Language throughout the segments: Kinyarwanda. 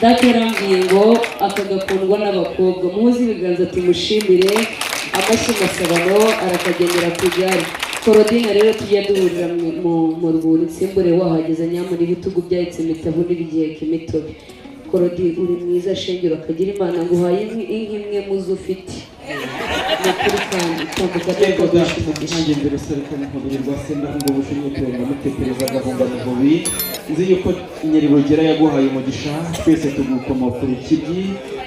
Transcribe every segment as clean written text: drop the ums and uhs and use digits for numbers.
data yarambwiye ngo akagakundwa n'abakobwa muzi ibiganza tumushimire amashyi masabano arakagendera ku igare. Korodina rero tujya duhurira mu rwuri nsimbure wahageze nyamuri ibitugu byahetse imitavu n'ibigiheka imitobe. Korodi uri mwiza shengero akagira Imana nguhaye imwe muzo ufite n'ukuri kandi tambuka twakoresha nanjye mbere serekana nkubiri rwasenda ngo bushinye turenga mutekereza gahunda muhobi nzi yuko Nyaribogera yaguhaye umugisha twese tugukoma kuri kibyi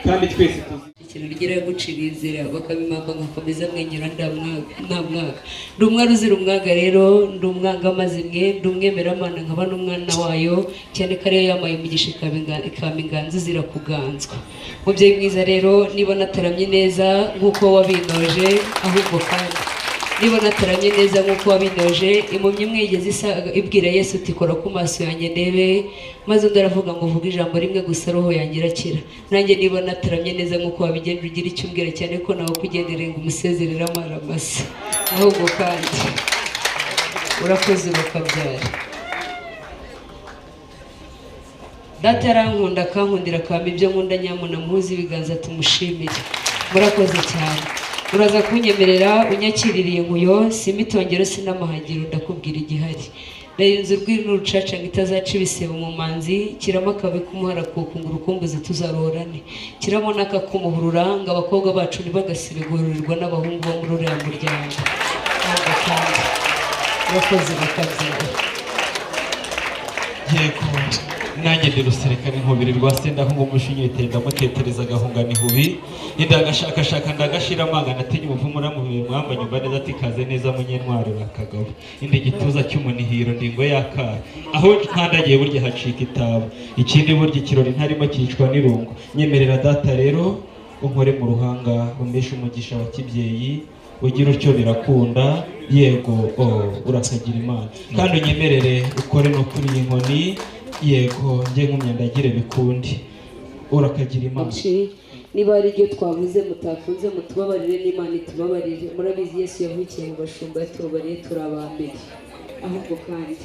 kandi twese ikintu rigira gucira inzira bakabimaka ngakomeza mwenyura nda mwaka ndumwa ruzira umwaga rero ndumwanga amazimwe ndumwemeramana nkaba n'umwana wayo cyane kare yamaye umugisha ikamba inganzo zira kuganzwa. Mubyeyi mwiza rero niba nataramye neza nkuko wabinoje ahubwo kandi niba nataramye neza nkuko wabinoje impumyi mwigeze ibwira Yesu uti kora ku maso yanjye ndebe maze undi aravuga ngo vuga ijambo rimwe gusa roho yanjye irakira. Nanjye niba nataramye neza nkuko wabigenda ugira icyo umbwira cyane ko nawe kugendera ngo umusezerera amara masa ahubwo kandi urakoze bakabyara. Data yarankunda akankundira akamba ibyo nkunda nyamuna muhuze ibiganza tumushimire. Murakoze cyane. Uraza kunyemerera unyakiririye nkuyo simitongero sinamahagiro ndakubwira igihari. Nayinze urwiri n'urucaca ngitazaca ibisebo mu manzi kiramo akabe kumuhara kukungura ukumbuze tuzarorane kiramo nakakumuhurura ngo abakobwa bacu ntibagasibe guhururirwa n'abahungu bo muri uriya muryango. Urakoze bakabyara. yego nanjye ndi ruserekane nkubiri rwasenda aho umushinye tenda mutetereza gahunga ni hubi indagashakashaka ndagashira amanga natinye umuvumura mu bihe mwamba nyumva neza tikaze neza munyentwari bakagabo indi gituza cy'umunihiro ndingo yakara aho nkandagiye burya hacika itabo ikindi burya ikirori ntarimo cyicwa n'irungu. Nyemerera data rero unkore mu ruhanga umbeshe umugisha wa kibyeyi ugira utyo birakunda yego urakagira Imana kandi unyemerere ukore no kuri inkoni yego njye nk'umyandagire bikundi urakagira Imana. Niba ari ibyo twavuze mutafunze mutubabarire n'Imana itubabarire. Murabizi Yesu yavukiye mu bashumba yatubabariye turabambere ahubwo kandi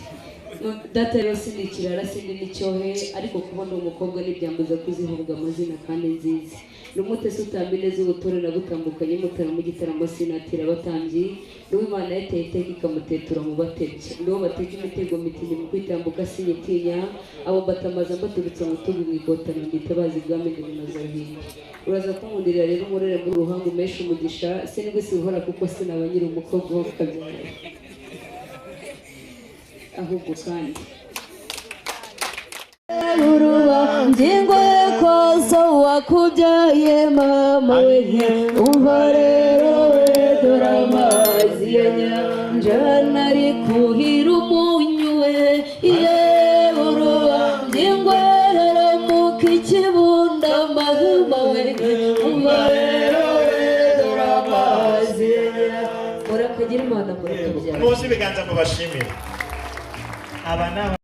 data rero sindi ikirara sindi n'icyohe ariko kubona umukobwa n'ibyambuza kuzivuga amazina kandi nziza n'umutesi utambi neza ubutore nagutambukanye mutara mu gitaramo sinatira abatambyi n'uw'Imana yateye iteka ikamutetura mu batebye nibo bateka imitego mitini mu kwitambuka sinyitinya abo mbatamaza mbaturutse mu tugu mu ikotana mbitabazi ibwami ngo Nazarene. Uraza kumundira rero umurere muri ruhanga umeshe umugisha sinigwe sihora kuko sinaba nyiri umukobwa wo kabyara ahubwo kandi urubangingo koso wakubyaye mama we umva rero we dore amazi ya nyanja nari kuhira umunyu we ye urubangingo haramuka ikibunda mahuma we umva rero we dore amazi ya nyanja. Murakagira Imana murakabyara. Muzi ibiganza mubashimire. Aba